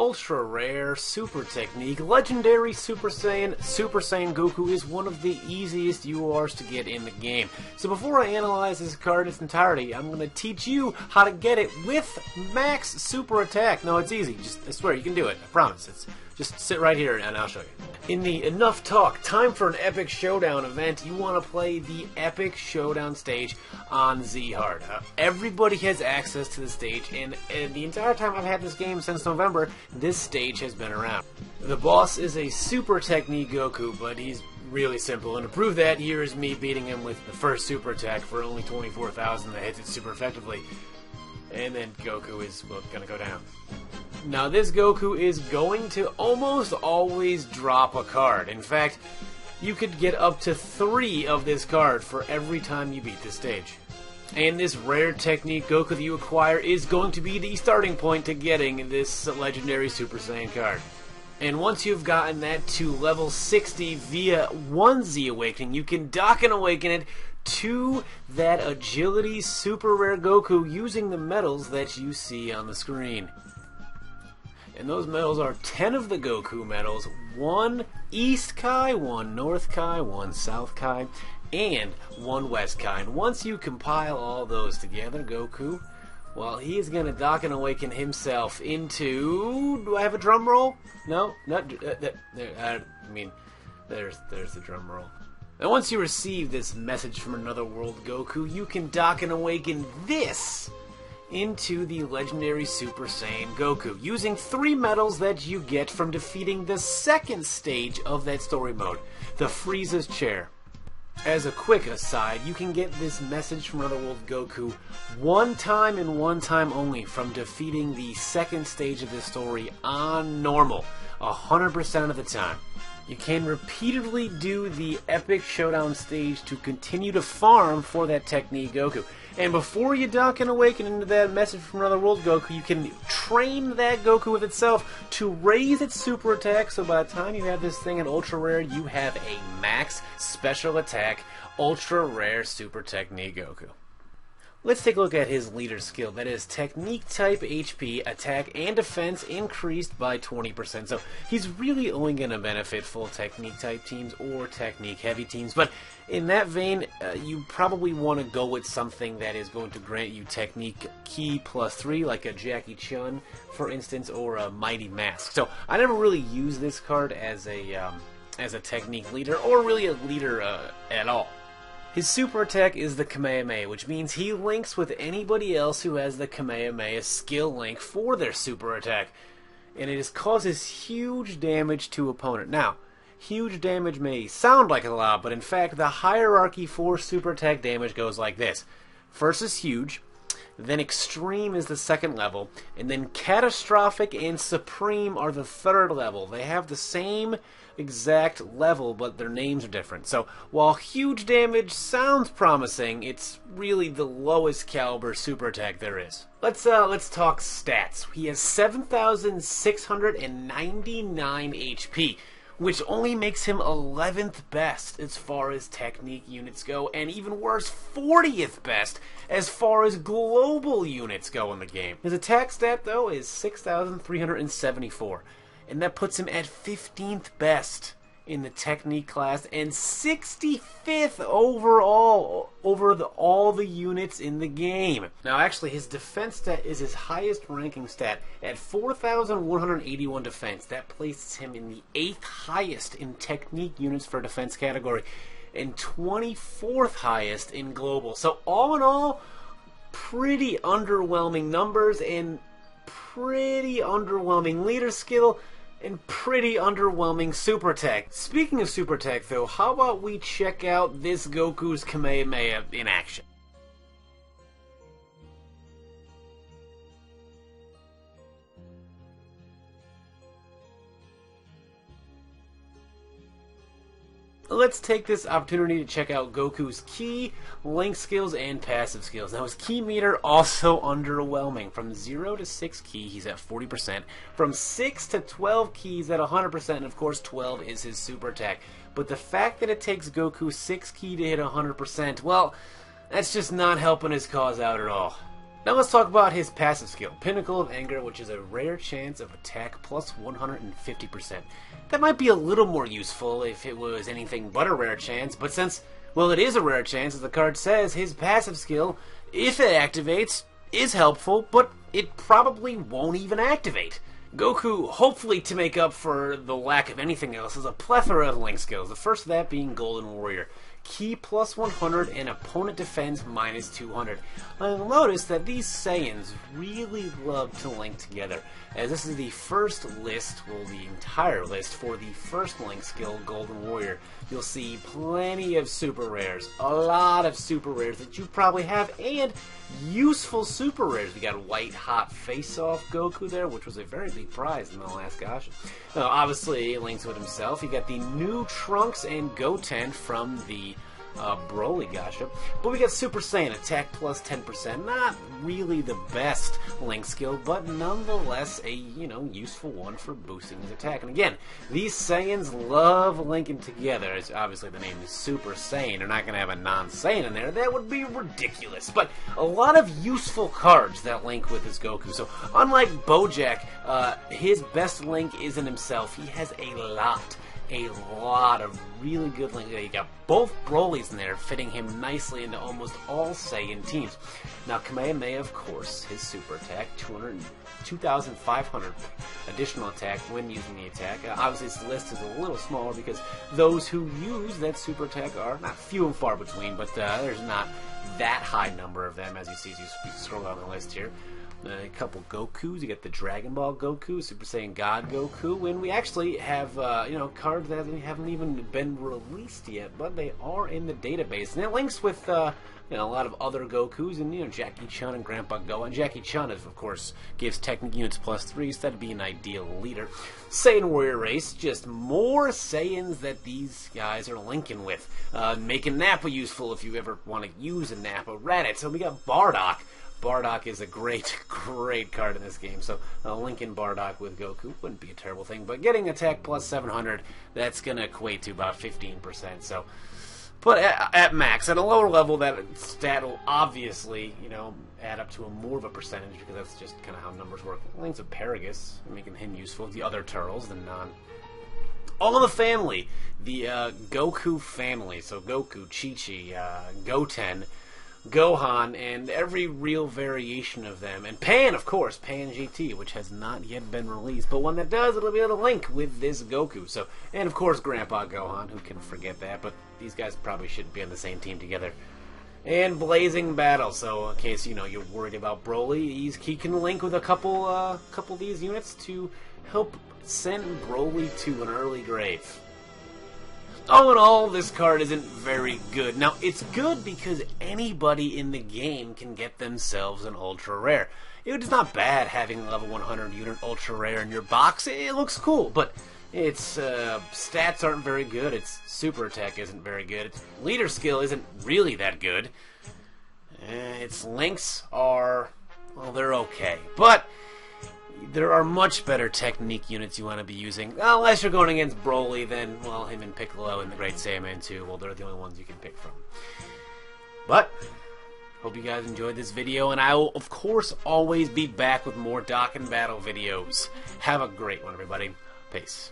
ultra rare, super technique, legendary Super Saiyan Goku is one of the easiest URs to get in the game. So before I analyze this card in its entirety, I'm going to teach you how to get it with max super attack. No, it's easy. I swear, you can do it. I promise. Just sit right here and I'll show you. In the enough talk, time for an epic showdown event, you want to play the epic showdown stage on Z Hard. Everybody has access to the stage, and the entire time I've had this game since November, this stage has been around. The boss is a super technique Goku, but he's really simple, and to prove that, here is me beating him with the first super attack for only 24,000 that hits it super effectively. And then Goku is, well, gonna go down. Now this Goku is going to almost always drop a card. In fact, you could get up to 3 of this card for every time you beat this stage. And this rare technique Goku that you acquire is going to be the starting point to getting this legendary Super Saiyan card. And once you've gotten that to level 60 via one Z-awakening, you can dock and awaken it to that agility super rare Goku using the medals that you see on the screen. And those medals are 10 of the Goku medals, 1 East Kai, 1 North Kai, 1 South Kai, and 1 West Kai. And once you compile all those together, Goku, well, he is going to dock and awaken himself into... Do I have a drum roll? No? Not... there's the drum roll. And once you receive this message from another world, Goku, you can dock and awaken this into the legendary Super Saiyan Goku, using 3 medals that you get from defeating the second stage of that story mode, the Frieza's Chair. As a quick aside, you can get this message from another world Goku one time and one time only from defeating the second stage of this story on normal, 100% of the time. You can repeatedly do the epic showdown stage to continue to farm for that technique Goku. And before you dock and awaken into that message from another world Goku, you can train that Goku with itself to raise its super attack, so by the time you have this thing in ultra rare, you have a max special attack ultra rare super technique Goku. Let's take a look at his leader skill. That is technique type HP, attack, and defense increased by 20%. So he's really only going to benefit full technique type teams or technique heavy teams. But in that vein, you probably want to go with something that is going to grant you technique key +3, like a Jackie Chun, for instance, or a Mighty Mask. So I never really use this card as a technique leader, or really a leader at all. His super attack is the Kamehameha, which means he links with anybody else who has the Kamehameha skill link for their super attack. And it causes huge damage to opponent. Now, huge damage may sound like a lot, but in fact the hierarchy for super attack damage goes like this. First is huge, then extreme is the second level, and then catastrophic and supreme are the third level. They have the same exact level, but their names are different. So while huge damage sounds promising, it's really the lowest caliber super attack there is. Let's talk stats. He has 7,699 HP, which only makes him 11th best as far as technique units go, and even worse, 40th best as far as global units go in the game. His attack stat, though, is 6,374. And that puts him at 15th best in the technique class and 65th overall over all the units in the game. Now actually his defense stat is his highest ranking stat at 4,181 defense. That places him in the 8th highest in technique units for defense category and 24th highest in global. So all in all, pretty underwhelming numbers and pretty underwhelming leader skill and pretty underwhelming super attack. Speaking of super attack though, how about we check out this Goku's Kamehameha in action? Let's take this opportunity to check out Goku's key, link skills, and passive skills. Now his key meter also underwhelming. From 0 to 6 key, he's at 40%. From 6 to 12 keys at 100%, and of course 12 is his super attack. But the fact that it takes Goku 6 key to hit 100%, well, that's just not helping his cause out at all. Now let's talk about his passive skill, Pinnacle of Anger, which is a rare chance of attack plus 150%. That might be a little more useful if it was anything but a rare chance, but since, well, it is a rare chance, as the card says, his passive skill, if it activates, is helpful, but it probably won't even activate. Goku, hopefully to make up for the lack of anything else, has a plethora of Link skills, the first of that being Golden Warrior. Ki plus 100 and opponent defense minus 200. You'll notice that these Saiyans really love to link together, as this is the first list, well, the entire list for the first Link skill, Golden Warrior. You'll see plenty of super rares, a lot of super rares that you probably have, and useful super rares. We got White Hot Face-Off Goku there, which was a very big prize in the last Gacha. Obviously, it links with himself. You got the new Trunks and Goten from the Broly Gacha. But we got Super Saiyan, attack plus 10%. Not really the best Link skill, but nonetheless a, useful one for boosting his attack. And again, these Saiyans love linking together. As obviously the name is Super Saiyan. They're not going to have a non-Saiyan in there. That would be ridiculous. But a lot of useful cards that link with his Goku. So unlike Bojack, his best link isn't himself. He has a lot of really good links. You got both Brolys in there, fitting him nicely into almost all Saiyan teams. Now, Kamehameha, of course, his super attack, 2,500 additional attack when using the attack. Obviously, this list is a little smaller because those who use that super attack are not few and far between, but there's not that high number of them, as you see as you scroll down the list here. A couple Gokus. You get the Dragon Ball Goku, Super Saiyan God Goku, and we actually have cards that haven't even been released yet, but they are in the database, and it links with a lot of other Gokus, and Jackie Chun and Grandpa Gohan. Jackie Chun, of course, gives technique units +3, so that'd be an ideal leader. Saiyan Warrior Race, just more Saiyans that these guys are linking with, making Nappa useful if you ever want to use a Nappa. Raditz. So we got Bardock. Bardock is a great card in this game, so linking Bardock with Goku wouldn't be a terrible thing, but getting attack plus 700, that's going to equate to about 15%, so, but at max, at a lower level, that stat will obviously, add up to a more of a percentage, because that's just kind of how numbers work. Links of Paragus, making him useful, the other turtles, the all of the family, the Goku family, so Goku, Chi-Chi, Goten, Gohan, and every real variation of them. And Pan, of course, Pan GT, which has not yet been released, but when that does, it'll be able to link with this Goku. So, and of course, Grandpa Gohan, who can forget that, but these guys probably shouldn't be on the same team together. And Blazing Battle, so in case, you're worried about Broly, he can link with a couple of these units to help send Broly to an early grave. All in all, this card isn't very good. Now, it's good because anybody in the game can get themselves an ultra rare. It's not bad having a level 100 unit ultra rare in your box. It looks cool, but its stats aren't very good. Its super attack isn't very good. Its leader skill isn't really that good. Its links are, well, they're okay. But there are much better technique units you want to be using. Unless you're going against Broly, then, well, him and Piccolo and the Great Saiyaman 2, well, they're the only ones you can pick from. But, hope you guys enjoyed this video, and I will, of course, always be back with more Dokkan Battle videos. Have a great one, everybody. Peace.